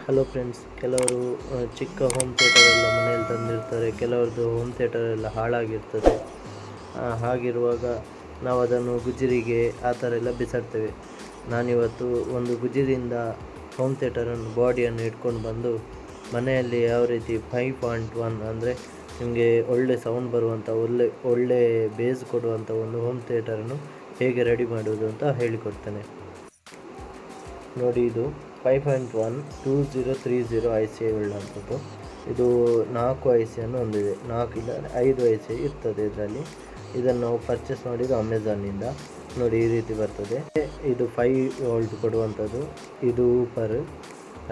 Hello friends, ಕೆಲವರು ಚಿಕ್ಕ home theatre ಎಲ್ಲ ಮನೆಯಲ್ಲಿ ತಂದಿರ್ತಾರೆ. ಕೆಲವ್ರದ್ದು ಹೋಮ್ ಥಿಯೇಟರ್ ಎಲ್ಲ ಹಾಳಾಗಿರ್ತದೆ. ಹಾಗಿರುವಾಗ ನಾವು ಅದನ್ನು ಗುಜರಿಗೆ ಆ ಥರ ಎಲ್ಲ ಬಿಸಾಡ್ತೇವೆ. ನಾನಿವತ್ತು ಒಂದು ಗುಜರಿಯಿಂದ ಹೋಮ್ ಥಿಯೇಟರನ್ನು ಬಾಡಿಯನ್ನು ಇಟ್ಕೊಂಡು ಬಂದು ಮನೆಯಲ್ಲಿ ಯಾವ ರೀತಿ 5.1 ಅಂದರೆ ನಿಮಗೆ ಒಳ್ಳೆ ಸೌಂಡ್ ಬರುವಂಥ ಒಳ್ಳೆ ಬೇಸ್ ಕೊಡುವಂಥ ಒಂದು ಹೋಮ್ ಥಿಯೇಟರನ್ನು ಹೇಗೆ ರೆಡಿ ಮಾಡೋದು ಅಂತ ಹೇಳಿಕೊಡ್ತೇನೆ. ನೋಡಿ, ಇದು 5.1 2030 IC ಉಳ್ಳಂಥದ್ದು. ಇದು 4 ICಯನ್ನು ಹೊಂದಿದೆ. 4 ಇಲ್ಲ 5 IC ಇರ್ತದೆ ಇದರಲ್ಲಿ. ಇದನ್ನು ನಾವು ಪರ್ಚೇಸ್ ಮಾಡಿದ್ದು ಅಮೆಝಾನಿಂದ. ನೋಡಿ, ಈ ರೀತಿ ಬರ್ತದೆ. ಇದು 5 ವೋಲ್ಟ್ ಕೊಡುವಂಥದ್ದು. ಇದು ಊಪರ್,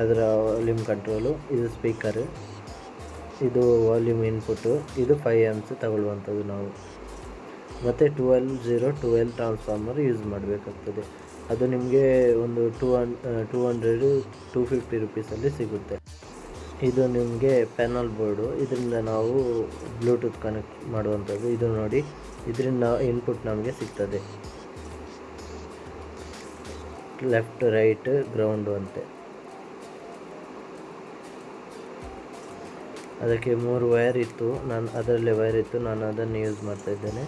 ಅದರ ವಾಲ್ಯೂಮ್ ಕಂಟ್ರೋಲು. ಇದು ಸ್ಪೀಕರ್, ಇದು ವಾಲ್ಯೂಮ್ ಇನ್ಪುಟ್ಟು. ಇದು 5 amps ತಗೊಳ್ಳುವಂಥದ್ದು ನಾವು. ಮತ್ತು 12 ಟ್ರಾನ್ಸ್ಫಾರ್ಮರ್ ಯೂಸ್ ಮಾಡಬೇಕಾಗ್ತದೆ. ಅದು ನಿಮಗೆ ಒಂದು 200-250 ರುಪೀಸಲ್ಲಿ ಸಿಗುತ್ತೆ. ಇದು ನಿಮಗೆ ಪ್ಯಾನಲ್ ಬೋರ್ಡು. ಇದರಿಂದ ನಾವು ಬ್ಲೂಟೂತ್ ಕನೆಕ್ಟ್ ಮಾಡುವಂಥದ್ದು. ಇದು ನೋಡಿ, ಇದರಿಂದ ಇನ್ಪುಟ್ ನಮಗೆ ಸಿಗ್ತದೆ. ಲೆಫ್ಟ್, ರೈಟ್, ಗ್ರೌಂಡು ಅಂತೆ. ಅದಕ್ಕೆ 3 ವೈರ್ ಇತ್ತು. ಅದರಲ್ಲೇ ವೈರ್ ಇತ್ತು, ನಾನು ಅದನ್ನು ಯೂಸ್ ಮಾಡ್ತಾ ಇದ್ದೇನೆ.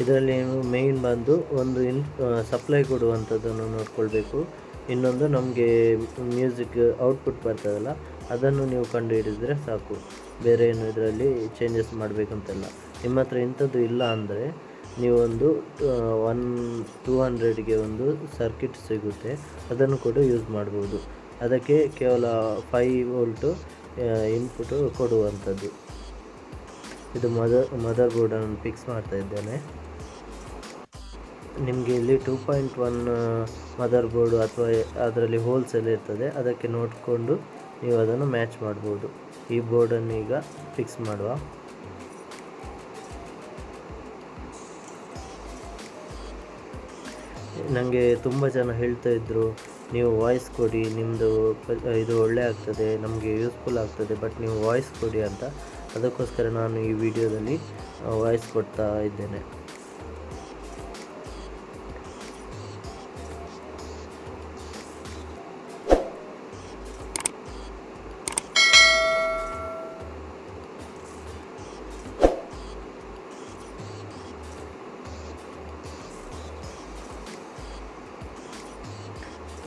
ಇದರಲ್ಲಿ ಮೇಯ್ನ್ ಬಂದು ಒಂದು ಸಪ್ಲೈ ಕೊಡುವಂಥದ್ದನ್ನು ನೋಡ್ಕೊಳ್ಬೇಕು. ಇನ್ನೊಂದು ನಮಗೆ ಮ್ಯೂಸಿಕ್ ಔಟ್ಪುಟ್ ಬರ್ತದಲ್ಲ, ಅದನ್ನು ನೀವು ಕಂಡು ಹಿಡಿದ್ರೆ ಸಾಕು. ಬೇರೆ ಏನು ಇದರಲ್ಲಿ ಚೇಂಜಸ್ ಮಾಡಬೇಕಂತೆಲ್ಲ. ನಿಮ್ಮ ಹತ್ರ ಇಂಥದ್ದು ಇಲ್ಲ ಅಂದರೆ ನೀವೊಂದು 200ಗೆ ಒಂದು ಸರ್ಕಿಟ್ ಸಿಗುತ್ತೆ, ಅದನ್ನು ಕೂಡ ಯೂಸ್ ಮಾಡ್ಬೋದು. ಅದಕ್ಕೆ ಕೇವಲ 5 ವೋಲ್ಟು ಇನ್ಪುಟ್ ಕೊಡುವಂಥದ್ದು. ಇದು ಮದರ್ ಬೋರ್ಡನ್ನು ಫಿಕ್ಸ್ ಮಾಡ್ತಾ ಇದ್ದೇನೆ. ನಿಮಗೆ ಇಲ್ಲಿ 2.1 ಮದರ್ ಬೋರ್ಡು ಅಥವಾ ಅದರಲ್ಲಿ ಹೋಲ್ಸ್ ಎಲ್ಲ ಇರ್ತದೆ. ಅದಕ್ಕೆ ನೋಡಿಕೊಂಡು ನೀವು ಅದನ್ನು ಮ್ಯಾಚ್ ಮಾಡ್ಬೋದು. ಈ ಬೋರ್ಡನ್ನು ಈಗ ಫಿಕ್ಸ್ ಮಾಡುವ. ನನಗೆ ತುಂಬ ಜನ ಹೇಳ್ತಾ ಇದ್ದರು, ನೀವು ವಾಯ್ಸ್ ಕೊಡಿ, ನಿಮ್ಮದು ಇದು ಒಳ್ಳೆ ಆಗ್ತದೆ, ನಮಗೆ ಯೂಸ್ಫುಲ್ ಆಗ್ತದೆ, ಬಟ್ ನೀವು ವಾಯ್ಸ್ ಕೊಡಿ ಅಂತ. ಅದಕ್ಕೋಸ್ಕರ ನಾನು ಈ ವಿಡಿಯೋದಲ್ಲಿ ವಾಯ್ಸ್ ಕೊಡ್ತಾ ಇದ್ದೇನೆ.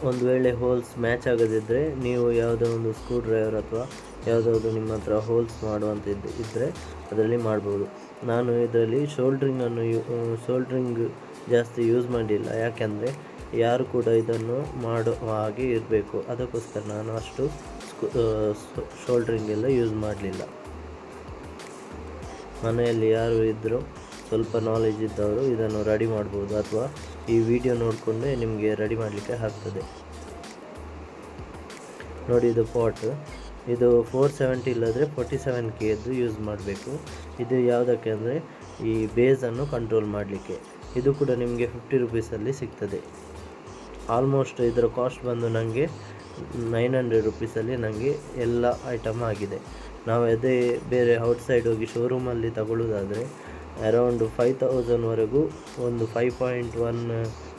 ಒಂದು ವೇಳೆ ಹೋಲ್ಸ್ ಮ್ಯಾಚ್ ಆಗದಿದ್ದರೆ ನೀವು ಯಾವುದೋ ಒಂದು ಸ್ಕ್ರೂ ಡ್ರೈವರ್ ಅಥವಾ ಯಾವುದಾದ್ರು ನಿಮ್ಮ ಹತ್ರ ಹೋಲ್ಸ್ ಮಾಡುವಂಥ ಇದ್ದರೆ ಅದರಲ್ಲಿ ಮಾಡ್ಬೋದು. ನಾನು ಇದರಲ್ಲಿ ಶೋಲ್ಡ್ರಿಂಗ್ ಜಾಸ್ತಿ ಯೂಸ್ ಮಾಡಿಲ್ಲ. ಯಾಕೆಂದರೆ ಯಾರು ಕೂಡ ಇದನ್ನು ಮಾಡೋ ಹಾಗೆ ಇರಬೇಕು. ಅದಕ್ಕೋಸ್ಕರ ನಾನು ಅಷ್ಟು ಶೋಲ್ಡ್ರಿಂಗ್ ಎಲ್ಲ ಯೂಸ್ ಮಾಡಲಿಲ್ಲ. ಮನೆಯಲ್ಲಿ ಯಾರು ಇದ್ದರೂ ಸ್ವಲ್ಪ ನಾಲೆಜ್ ಇದ್ದವರು ಇದನ್ನು ರೆಡಿ ಮಾಡ್ಬೋದು, ಅಥವಾ ಈ ವಿಡಿಯೋ ನೋಡಿಕೊಂಡೇ ನಿಮಗೆ ರೆಡಿ ಮಾಡಲಿಕ್ಕೆ ಆಗ್ತದೆ. ನೋಡಿ, ಇದು ಪಾಟ್. ಇದು 470 ಇಲ್ಲದ್ರೆ 47Kದ್ದು ಯೂಸ್ ಮಾಡಬೇಕು. ಇದು ಯಾವುದಕ್ಕೆ ಅಂದರೆ ಈ ಬೇಸನ್ನು ಕಂಟ್ರೋಲ್ ಮಾಡಲಿಕ್ಕೆ. ಇದು ಕೂಡ ನಿಮಗೆ 50 ರುಪೀಸಲ್ಲಿ ಸಿಗ್ತದೆ. ಆಲ್ಮೋಸ್ಟ್ ಇದರ ಕಾಸ್ಟ್ ಬಂದು ನನಗೆ 900 ರುಪೀಸಲ್ಲಿ ನನಗೆ ಎಲ್ಲ ಐಟಮ್ ಆಗಿದೆ. ನಾವು ಅದೇ ಬೇರೆ ಔಟ್ಸೈಡ್ ಹೋಗಿ ಶೋರೂಮಲ್ಲಿ ತಗೊಳ್ಳೋದಾದರೆ ಅರೌಂಡ್ 5000ವರೆಗೂ ಒಂದು 5.1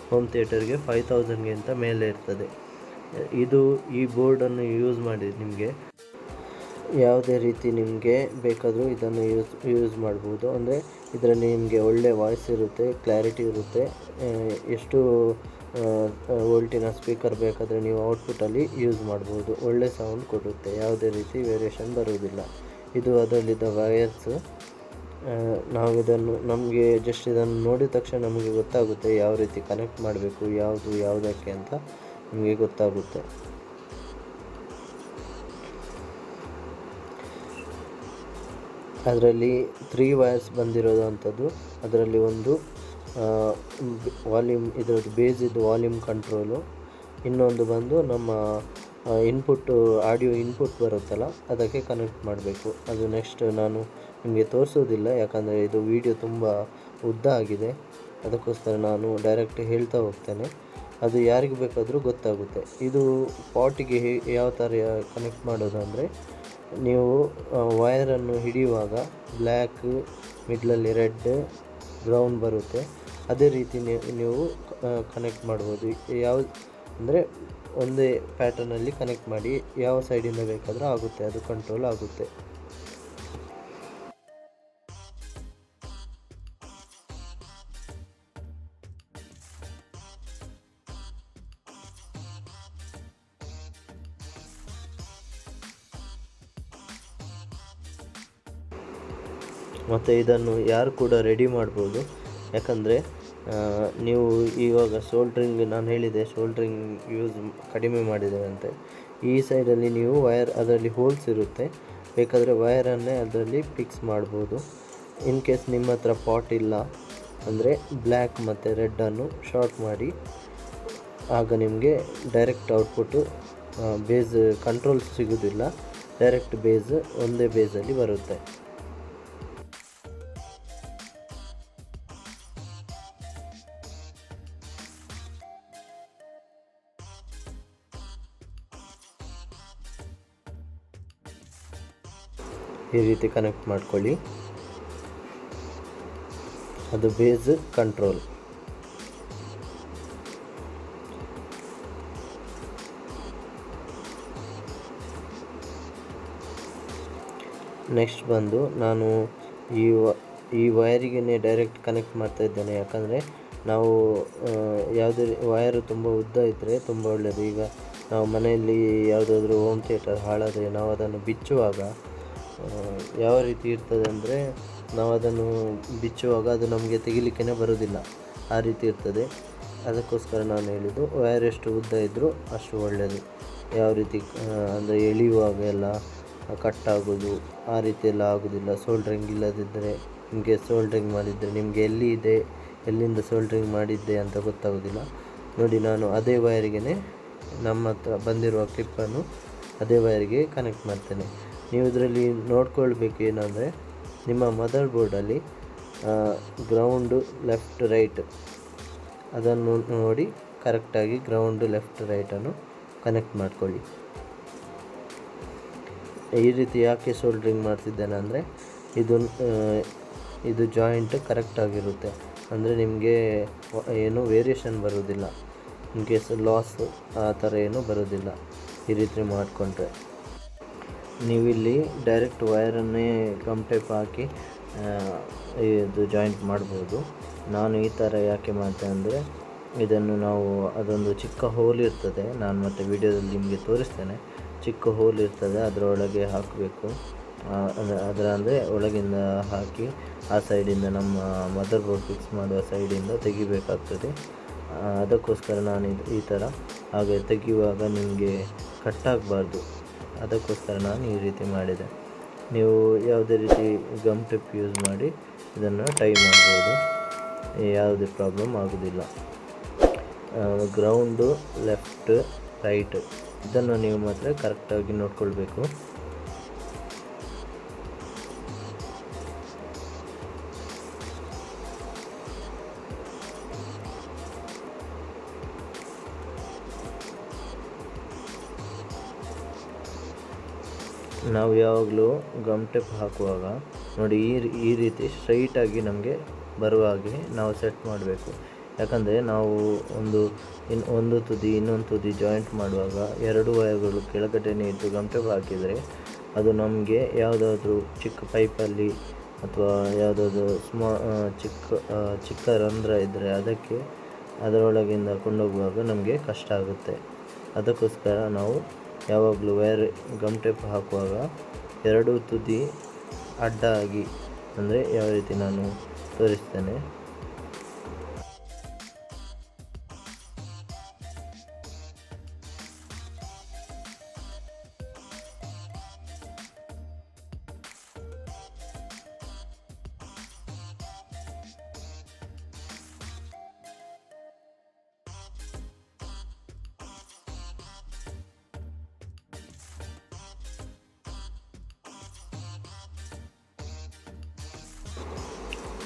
ಹೋಮ್ ಥಿಯೇಟರ್ಗೆ 5000ಗಿಂತ ಮೇಲೆ ಇರ್ತದೆ. ಈ ಬೋರ್ಡನ್ನು ಯೂಸ್ ಮಾಡಿ ನಿಮಗೆ ಯಾವುದೇ ರೀತಿ ನಿಮಗೆ ಬೇಕಾದರೂ ಇದನ್ನು ಯೂಸ್ ಮಾಡ್ಬೋದು. ಅಂದರೆ ಇದರಲ್ಲಿ ನಿಮಗೆ ಒಳ್ಳೆ ವಾಯ್ಸ್ ಇರುತ್ತೆ, ಕ್ಲಾರಿಟಿ ಇರುತ್ತೆ. ಎಷ್ಟು ವೋಲ್ಟಿನ ಸ್ಪೀಕರ್ ಬೇಕಾದರೆ ನೀವು ಔಟ್ಪುಟ್ಟಲ್ಲಿ ಯೂಸ್ ಮಾಡ್ಬೋದು. ಒಳ್ಳೆ ಸೌಂಡ್ ಕೊಡುತ್ತೆ, ಯಾವುದೇ ರೀತಿ ವೇರಿಯೇಷನ್ ಬರುವುದಿಲ್ಲ. ಇದು ಅದರಲ್ಲಿದ್ದ ವೈರ್ಸ್. ನಾವು ನಮಗೆ ಜಸ್ಟ್ ಇದನ್ನು ನೋಡಿದ ತಕ್ಷಣ ನಮಗೆ ಗೊತ್ತಾಗುತ್ತೆ ಯಾವ ರೀತಿ ಕನೆಕ್ಟ್ ಮಾಡಬೇಕು, ಯಾವುದಕ್ಕೆ ಅಂತ ನಿಮಗೆ ಗೊತ್ತಾಗುತ್ತೆ. ಅದರಲ್ಲಿ 3 ವೈರ್ಸ್ ಬಂದಿರೋದಂಥದ್ದು. ಅದರಲ್ಲಿ ಒಂದು ವಾಲ್ಯೂಮ್, ಇದರದ್ದು ಬೇಸಿದ್ದು ವಾಲ್ಯೂಮ್ ಕಂಟ್ರೋಲು. ಇನ್ನೊಂದು ಬಂದು ನಮ್ಮ ಆಡಿಯೋ ಇನ್ಪುಟ್ ಬರುತ್ತಲ್ಲ, ಅದಕ್ಕೆ ಕನೆಕ್ಟ್ ಮಾಡಬೇಕು. ಅದು ನೆಕ್ಸ್ಟ್ ನಾನು ನಿಮಗೆ ತೋರಿಸೋದಿಲ್ಲ, ಯಾಕಂದರೆ ಇದು ವಿಡಿಯೋ ತುಂಬ ಉದ್ದ ಆಗಿದೆ. ಅದಕ್ಕೋಸ್ಕರ ನಾನು ಡೈರೆಕ್ಟ್ ಹೇಳ್ತಾ ಹೋಗ್ತೇನೆ. ಅದು ಯಾರಿಗೆ ಬೇಕಾದರೂ ಗೊತ್ತಾಗುತ್ತೆ. ಇದು ಪಾಟಿಗೆ ಯಾವ ಥರ ಕನೆಕ್ಟ್ ಮಾಡೋದಂದರೆ, ನೀವು ವೈರನ್ನು ಹಿಡಿಯುವಾಗ ಬ್ಲ್ಯಾಕ್, ಮಿಡ್ಲಲ್ಲಿ ರೆಡ್, ಬ್ರೌನ್ ಬರುತ್ತೆ. ಅದೇ ರೀತಿ ನೀವು ಕನೆಕ್ಟ್ ಮಾಡ್ಬೋದು. ಯಾವ ಅಂದರೆ ಒಂದೇ ಪ್ಯಾಟರ್ನಲ್ಲಿ ಕನೆಕ್ಟ್ ಮಾಡಿ, ಯಾವ ಸೈಡಿಂದ ಬೇಕಾದರೂ ಆಗುತ್ತೆ, ಅದು ಕಂಟ್ರೋಲ್ ಆಗುತ್ತೆ. ಮತ್ತು ಇದನ್ನು ಯಾರು ಕೂಡ ರೆಡಿ ಮಾಡ್ಬೋದು. ಯಾಕಂದರೆ ನೀವು ಇವಾಗ ಸೋಲ್ಡ್ರಿಂಗ್, ನಾನು ಹೇಳಿದೆ ಸೋಲ್ಡ್ರಿಂಗ್ ಯೂಸ್ ಕಡಿಮೆ ಮಾಡಿದ್ದೇವೆ ಅಂತ. ಈ ಸೈಡಲ್ಲಿ ನೀವು ವಯರ್, ಅದರಲ್ಲಿ ಹೋಲ್ಸ್ ಇರುತ್ತೆ, ಬೇಕಾದರೆ ವಯರನ್ನೇ ಅದರಲ್ಲಿ ಫಿಕ್ಸ್ ಮಾಡ್ಬೋದು. ಇನ್ ಕೇಸ್ ನಿಮ್ಮ ಹತ್ರ ಪಾಟ್ ಇಲ್ಲ ಅಂದರೆ ಬ್ಲ್ಯಾಕ್ ಮತ್ತು ರೆಡ್ಡನ್ನು ಶಾರ್ಟ್ ಮಾಡಿ, ಆಗ ನಿಮಗೆ ಡೈರೆಕ್ಟ್ ಔಟ್ಪುಟ್ಟು ಬೇಸ್ ಕಂಟ್ರೋಲ್ ಸಿಗೋದಿಲ್ಲ, ಡೈರೆಕ್ಟ್ ಬೇಸ್ ಒಂದೇ ಬೇಸಲ್ಲಿ ಬರುತ್ತೆ. ಈ ರೀತಿ ಕನೆಕ್ಟ್ ಮಾಡ್ಕೊಳ್ಳಿ, ಅದು ಬೇಸ್ ಕಂಟ್ರೋಲ್. ನೆಕ್ಸ್ಟ್ ಬಂದು ನಾನು ಈ ವಯರಿಗೇ ಡೈರೆಕ್ಟ್ ಕನೆಕ್ಟ್ ಮಾಡ್ತಾ ಇದ್ದೇನೆ. ಯಾಕಂದರೆ ನಾವು ಯಾವುದೇ ವಯರು ತುಂಬ ಉದ್ದ ಇದ್ದರೆ ತುಂಬ ಒಳ್ಳೆಯದು. ಈಗ ನಾವು ಮನೆಯಲ್ಲಿ ಯಾವುದಾದ್ರೂ ಹೋಮ್ ಥಿಯೇಟರ್ ಹಾಳಾದರೆ ನಾವು ಅದನ್ನು ಬಿಚ್ಚುವಾಗ ಯಾವ ರೀತಿ ಇರ್ತದೆ ಅಂದರೆ, ನಾವು ಅದನ್ನು ಬಿಚ್ಚುವಾಗ ಅದು ನಮಗೆ ತೆಗಿಲಿಕ್ಕೇ ಬರೋದಿಲ್ಲ, ಆ ರೀತಿ ಇರ್ತದೆ. ಅದಕ್ಕೋಸ್ಕರ ನಾನು ಹೇಳಿದ್ದು ವಯರ್ ಎಷ್ಟು ಉದ್ದ ಇದ್ದರೂ ಅಷ್ಟು ಒಳ್ಳೆಯದು. ಯಾವ ರೀತಿ ಅಂದರೆ ಎಳೆಯುವಾಗ ಎಲ್ಲ ಕಟ್ಟಾಗೋದು ಆ ರೀತಿ ಎಲ್ಲ ಆಗೋದಿಲ್ಲ ಸೋಲ್ಡ್ರಿಂಗ್ ಇಲ್ಲದಿದ್ದರೆ. ನಿಮಗೆ ಸೋಲ್ಡ್ರಿಂಗ್ ಮಾಡಿದ್ದರೆ ನಿಮಗೆ ಎಲ್ಲಿ ಇದೆ, ಎಲ್ಲಿಂದ ಸೋಲ್ಡ್ರಿಂಗ್ ಮಾಡಿದ್ದೆ ಅಂತ ಗೊತ್ತಾಗೋದಿಲ್ಲ. ನೋಡಿ, ನಾನು ಅದೇ ವಯರಿಗೆ ನಮ್ಮ ಹತ್ರ ಬಂದಿರುವ ಕ್ಲಿಪ್ಪನ್ನು ಅದೇ ವಯರಿಗೆ ಕನೆಕ್ಟ್ ಮಾಡ್ತೇನೆ. ನೀವು ಇದರಲ್ಲಿ ನೋಡ್ಕೊಳ್ಬೇಕು ಏನಂದರೆ, ನಿಮ್ಮ ಮದರ್ ಬೋರ್ಡಲ್ಲಿ ಗ್ರೌಂಡು ಲೆಫ್ಟ್ ರೈಟ್ ಅದನ್ನು ನೋಡಿ ಕರೆಕ್ಟಾಗಿ ಗ್ರೌಂಡು ಲೆಫ್ಟ್ ರೈಟನ್ನು ಕನೆಕ್ಟ್ ಮಾಡ್ಕೊಳ್ಳಿ. ಈ ರೀತಿ ಯಾಕೆ ಸೋಲ್ಡ್ರಿಂಗ್ ಮಾಡ್ತಿದ್ದೇನೆ ಅಂದರೆ, ಇದು ಜಾಯಿಂಟ್ ಕರೆಕ್ಟಾಗಿರುತ್ತೆ, ಅಂದರೆ ನಿಮಗೆ ಏನು ವೇರಿಯೇಷನ್ ಬರೋದಿಲ್ಲ, ಇನ್ ಕೇಸ್ ಲಾಸ್ ಆ ಥರ ಏನೂ ಬರೋದಿಲ್ಲ. ಈ ರೀತಿ ಮಾಡಿಕೊಂಡ್ರೆ ನೀವಿಲ್ಲಿ ಡೈರೆಕ್ಟ್ ವಯರನ್ನೇ ಗಮ್ ಟೇಪ್ ಹಾಕಿ ಇದು ಜಾಯಿಂಟ್ ಮಾಡ್ಬೋದು. ನಾನು ಈ ಥರ ಯಾಕೆ ಮಾಡ್ತೇನೆ ಅಂದರೆ, ಇದನ್ನು ನಾವು ಅದೊಂದು ಚಿಕ್ಕ ಹೋಲ್ ಇರ್ತದೆ, ನಾನು ಮತ್ತೆ ವಿಡಿಯೋದಲ್ಲಿ ನಿಮಗೆ ತೋರಿಸ್ತೇನೆ. ಚಿಕ್ಕ ಹೋಲ್ ಇರ್ತದೆ, ಅದರೊಳಗೆ ಹಾಕಬೇಕು. ಅಂದರೆ ಒಳಗಿಂದ ಹಾಕಿ ಆ ಸೈಡಿಂದ ನಮ್ಮ ಮದರ್ ಬೋರ್ಡ್ ಫಿಕ್ಸ್ ಮಾಡುವ ಸೈಡಿಂದ ತೆಗಿಬೇಕಾಗ್ತದೆ. ಅದಕ್ಕೋಸ್ಕರ ನಾನು ಈ ಥರ ಹಾಗೆ ತೆಗೆಯುವಾಗ ನಿಮಗೆ ಕಟ್ಟಾಗಬಾರ್ದು, ಅದಕ್ಕೋಸ್ಕರ ನಾನು ಈ ರೀತಿ ಮಾಡಿದೆ. ನೀವು ಯಾವುದೇ ರೀತಿ ಗಮ್ ಟೇಪ್ ಯೂಸ್ ಮಾಡಿ ಇದನ್ನು ಟೈ ಮಾಡ್ಬೋದು, ಯಾವುದೇ ಪ್ರಾಬ್ಲಮ್ ಆಗೋದಿಲ್ಲ. ಗ್ರೌಂಡು ಲೆಫ್ಟ್ ರೈಟ್ ಇದನ್ನು ನೀವು ಮಾತ್ರ ಕರೆಕ್ಟಾಗಿ ನೋಡ್ಕೊಳ್ಬೇಕು. ನಾವು ಯಾವಾಗಲೂ ಗಮ್ ಟೇಪ್ ಹಾಕುವಾಗ ನೋಡಿ ಈ ರೀತಿ ಸ್ಟ್ರೈಟಾಗಿ ನಮಗೆ ಬರುವ ಹಾಗೆ ನಾವು ಸೆಟ್ ಮಾಡಬೇಕು. ಯಾಕಂದರೆ ನಾವು ಒಂದು ತುದಿ ಇನ್ನೊಂದು ತುದಿ ಜಾಯಿಂಟ್ ಮಾಡುವಾಗ ಎರಡು ವಯರ್ಗಳು ಕೆಳಗಡೆನೇ ಇದ್ದು ಗಮ್ ಟೇಪ್ ಹಾಕಿದರೆ ಅದು ನಮಗೆ ಯಾವುದಾದ್ರೂ ಚಿಕ್ಕ ಪೈಪಲ್ಲಿ ಅಥವಾ ಯಾವುದಾದ್ರೂ ಚಿಕ್ಕ ರಂಧ್ರ ಇದ್ದರೆ ಅದಕ್ಕೆ ಅದರೊಳಗಿಂದ ಕೊಂಡೋಗುವಾಗ ನಮಗೆ ಕಷ್ಟ ಆಗುತ್ತೆ. ಅದಕ್ಕೋಸ್ಕರ ನಾವು ಯಾವಾಗಲೂ ವಯರ್ ಗಮ್ ಟೇಪ್ ಹಾಕುವಾಗ ಎರಡೂ ತುದಿ ಅಡ್ಡ ಆಗಿ, ಅಂದರೆ ಯಾವ ರೀತಿ ನಾನು ತೋರಿಸ್ತೇನೆ.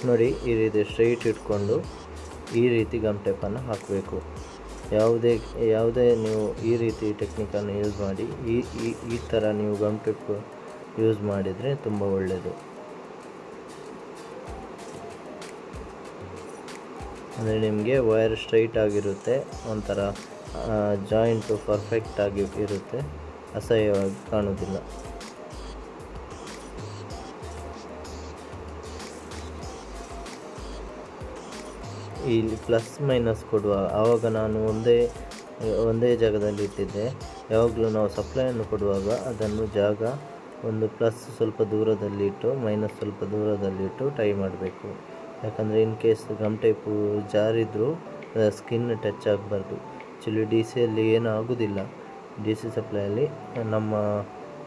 ನೋಡಿ, ಈ ರೀತಿ ಸ್ಟ್ರೈಟ್ ಇಟ್ಕೊಂಡು ಈ ರೀತಿ ಗಮ್ ಟೇಪನ್ನು ಹಾಕಬೇಕು. ಯಾವುದೇ ನೀವು ಈ ರೀತಿ ಟೆಕ್ನಿಕನ್ನು ಯೂಸ್ ಮಾಡಿ ಈ ಥರ ನೀವು ಗಮ್ ಟೇಪ್ ಯೂಸ್ ಮಾಡಿದರೆ ತುಂಬ ಒಳ್ಳೆಯದು. ಅಂದರೆ ನಿಮಗೆ ವೈರ್ ಸ್ಟ್ರೈಟ್ ಆಗಿರುತ್ತೆ, ಒಂಥರ ಜಾಯಿಂಟು ಪರ್ಫೆಕ್ಟಾಗಿ ಇರುತ್ತೆ, ಅಸಹ್ಯವಾಗಿ ಕಾಣೋದಿಲ್ಲ. ಇಲ್ಲಿ ಪ್ಲಸ್ ಮೈನಸ್ ಕೊಡುವ ಆವಾಗ ನಾನು ಒಂದೇ ಜಾಗದಲ್ಲಿ ಇಟ್ಟಿದ್ದೆ. ಯಾವಾಗಲೂ ನಾವು ಸಪ್ಲೈಯನ್ನು ಕೊಡುವಾಗ ಅದನ್ನು ಜಾಗ ಒಂದು ಪ್ಲಸ್ ಸ್ವಲ್ಪ ದೂರದಲ್ಲಿಟ್ಟು ಮೈನಸ್ ಸ್ವಲ್ಪ ದೂರದಲ್ಲಿಟ್ಟು ಟೈ ಮಾಡಬೇಕು. ಯಾಕಂದರೆ ಇನ್ ಕೇಸ್ ಗಮ್ ಟೈಪು ಜಾರಿದ್ರೂ ಸ್ಕಿನ್ ಟಚ್ ಆಗಬಾರ್ದು. ಆ್ಯಕ್ಚುಲಿ ಡಿ ಸಿಯಲ್ಲಿ ಏನೂ ಆಗೋದಿಲ್ಲ, ಡಿ ಸಿ ಸಪ್ಲೈಯಲ್ಲಿ ನಮ್ಮ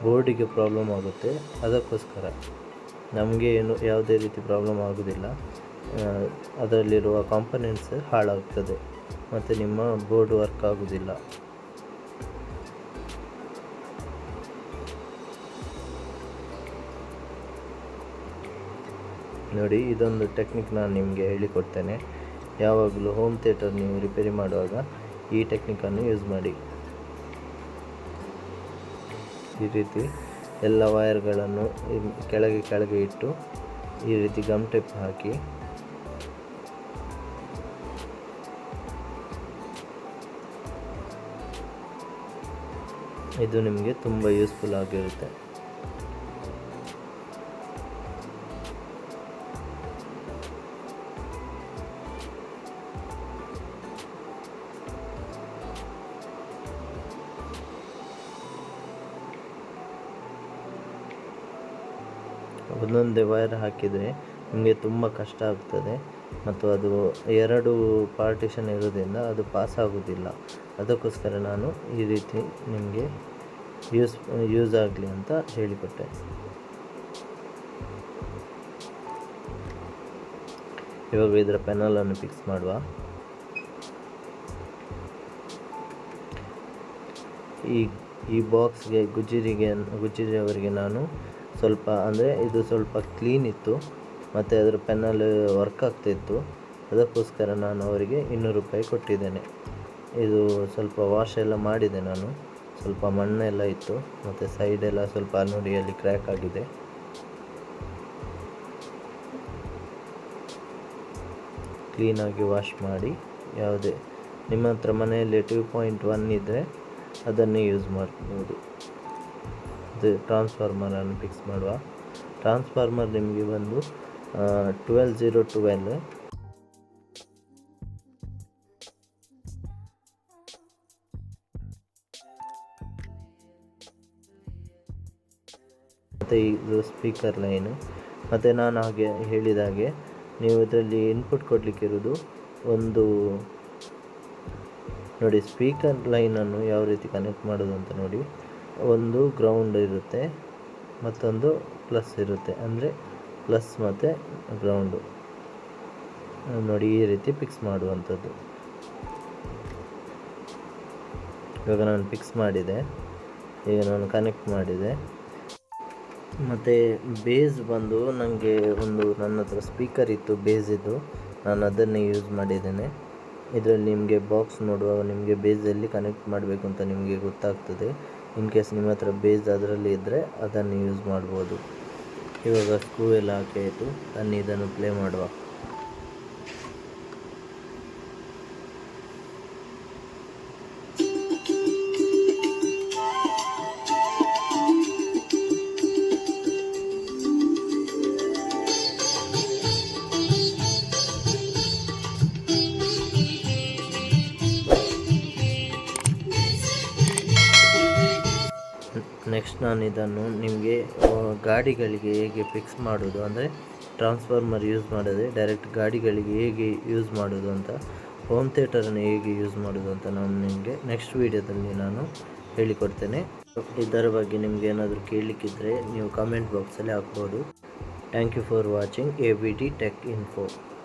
ಬೋರ್ಡಿಗೆ ಪ್ರಾಬ್ಲಮ್ ಆಗುತ್ತೆ. ಅದಕ್ಕೋಸ್ಕರ ನಮಗೆ ಯಾವುದೇ ರೀತಿ ಪ್ರಾಬ್ಲಮ್ ಆಗೋದಿಲ್ಲ, ಅದರಲ್ಲಿರುವ ಕಾಂಪೊನೆಂಟ್ಸ್ ಹಾಳಾಗ್ತದೆ ಮತ್ತು ನಿಮ್ಮ ಬೋರ್ಡ್ ವರ್ಕ್ ಆಗೋದಿಲ್ಲ. ನೋಡಿ, ಇದೊಂದು ಟೆಕ್ನಿಕ್ ನಾನು ನಿಮಗೆ ಹೇಳಿಕೊಡ್ತೇನೆ. ಯಾವಾಗಲೂ ಹೋಮ್ ಥಿಯೇಟರ್ ನೀವು ರಿಪೇರಿ ಮಾಡುವಾಗ ಈ ಟೆಕ್ನಿಕನ್ನು ಯೂಸ್ ಮಾಡಿ. ಈ ರೀತಿ ಎಲ್ಲ ವೈರ್ಗಳನ್ನು ಕೆಳಗೆ ಇಟ್ಟು ಈ ರೀತಿ ಗಮ್ ಟೇಪ್ ಹಾಕಿ ಇದು ನಿಮಗೆ ತುಂಬ ಯೂಸ್ಫುಲ್ ಆಗಿರುತ್ತೆ. ಒಂದೊಂದೇ ವೈರ್ ಹಾಕಿದರೆ ನಿಮಗೆ ತುಂಬ ಕಷ್ಟ ಆಗ್ತದೆ ಮತ್ತು ಅದು 2 ಪಾರ್ಟಿಷನ್ ಇರೋದ್ರಿಂದ ಅದು ಪಾಸ್ ಆಗೋದಿಲ್ಲ. ಅದಕ್ಕೋಸ್ಕರ ನಾನು ಈ ರೀತಿ ನಿಮಗೆ ಯೂಸ್ ಆಗಲಿ ಅಂತ ಹೇಳಿಕೊಟ್ಟೆ. ಇವಾಗ ಇದರ ಪೆನಲನ್ನು ಫಿಕ್ಸ್ ಮಾಡುವ. ಈ ಬಾಕ್ಸ್ಗೆ ಗುಜ್ಜಿರಿಯವರಿಗೆ ನಾನು ಸ್ವಲ್ಪ, ಅಂದರೆ ಇದು ಸ್ವಲ್ಪ ಕ್ಲೀನ್ ಇತ್ತು ಮತ್ತು ಅದರ ಪೆನ್ನಲ್ ವರ್ಕ್ ಆಗ್ತಿತ್ತು. ಅದಕ್ಕೋಸ್ಕರ ನಾನು ಅವರಿಗೆ 200 ರೂಪಾಯಿ ಕೊಟ್ಟಿದ್ದೇನೆ. ಇದು ಸ್ವಲ್ಪ ವಾಶ್ ಎಲ್ಲ ಮಾಡಿದೆ ನಾನು, ಸ್ವಲ್ಪ ಮಣ್ಣೆಲ್ಲ ಇತ್ತು ಮತ್ತು ಸೈಡೆಲ್ಲ ಸ್ವಲ್ಪ ನೋಡಿ ಅಲ್ಲಿ ಕ್ರ್ಯಾಕ್ ಆಗಿದೆ. ಕ್ಲೀನಾಗಿ ವಾಶ್ ಮಾಡಿ, ಯಾವುದೇ ನಿಮ್ಮ ಹತ್ರ ಮನೆಯಲ್ಲಿ 2.1 ಇದ್ದರೆ ಅದನ್ನೇ ಯೂಸ್ ಮಾಡ್ಬೋದು. ಟ್ರಾನ್ಸ್ಫಾರ್ಮರನ್ನು ಫಿಕ್ಸ್ ಮಾಡುವ. ಟ್ರಾನ್ಸ್ಫಾರ್ಮರ್ ನಿಮಗೆ ಬಂದು 12012 ಮತ್ತು ಇದು ಸ್ಪೀಕರ್ ಲೈನು. ಮತ್ತು ನಾನು ಹಾಗೆ ಹೇಳಿದಾಗೆ ನೀವು ಇದರಲ್ಲಿ ಇನ್ಪುಟ್ ಕೊಡಲಿಕ್ಕಿರೋದು ಒಂದು ನೋಡಿ, ಸ್ಪೀಕರ್ ಲೈನನ್ನು ಯಾವ ರೀತಿ ಕನೆಕ್ಟ್ ಮಾಡೋದು ಅಂತ ನೋಡಿ. ಒಂದು ಗ್ರೌಂಡ್ ಇರುತ್ತೆ, ಮತ್ತೊಂದು ಪ್ಲಸ್ ಇರುತ್ತೆ, ಅಂದರೆ ಪ್ಲಸ್ ಮತ್ತು ಗ್ರೌಂಡು ನೋಡಿ ಈ ರೀತಿ ಫಿಕ್ಸ್ ಮಾಡುವಂಥದ್ದು. ಇವಾಗ ನಾನು ಫಿಕ್ಸ್ ಮಾಡಿದೆ, ಈಗ ನಾನು ಕನೆಕ್ಟ್ ಮಾಡಿದೆ. ಮತ್ತು ಬೇಸ್ ಬಂದು ನನಗೆ ನನ್ನ ಹತ್ರ ಸ್ಪೀಕರ್ ಇತ್ತು ಬೇಸಿದ್ದು, ನಾನು ಅದನ್ನೇ ಯೂಸ್ ಮಾಡಿದ್ದೇನೆ. ಇದರಲ್ಲಿ ನಿಮಗೆ ಬಾಕ್ಸ್ ನೋಡುವಾಗ ನಿಮಗೆ ಬೇಸಲ್ಲಿ ಕನೆಕ್ಟ್ ಮಾಡಬೇಕು ಅಂತ ನಿಮಗೆ ಗೊತ್ತಾಗ್ತದೆ. ಇನ್ ಕೇಸ್ ನಿಮ್ಮ ಹತ್ರ ಬೇಸ್ ಅದರಲ್ಲಿ ಇದ್ದರೆ ಅದನ್ನು ಯೂಸ್ ಮಾಡ್ಬೋದು. ಇವಾಗ ಸ್ಕ್ರೂ ಎಲ್ಲ ಹಾಕಿ ಆಯಿತು, ಬನ್ನಿ ಇದನ್ನು ಪ್ಲೇ ಮಾಡುವ. ನೆಕ್ಸ್ಟ್ ನಾನು ಇದನ್ನು ನಿಮಗೆ ಗಾಡಿಗಳಿಗೆ ಹೇಗೆ ಫಿಕ್ಸ್ ಮಾಡೋದು, ಅಂದರೆ ಟ್ರಾನ್ಸ್ಫಾರ್ಮರ್ ಯೂಸ್ ಮಾಡದೆ ಡೈರೆಕ್ಟ್ ಗಾಡಿಗಳಿಗೆ ಹೇಗೆ ಯೂಸ್ ಮಾಡೋದು ಅಂತ, ಹೋಮ್ ಥಿಯೇಟರನ್ನು ಹೇಗೆ ಯೂಸ್ ಮಾಡೋದು ಅಂತ ನಾನು ನಿಮಗೆ ನೆಕ್ಸ್ಟ್ ವೀಡಿಯೋದಲ್ಲಿ ನಾನು ಹೇಳಿಕೊಡ್ತೇನೆ. ಇದರ ಬಗ್ಗೆ ನಿಮಗೆ ಏನಾದರೂ ಕೇಳಲಿಕ್ಕಿದ್ರೆ ನೀವು ಕಮೆಂಟ್ ಬಾಕ್ಸಲ್ಲಿ ಹಾಕ್ಬೋದು. Thank you for watching ABD Tech Info.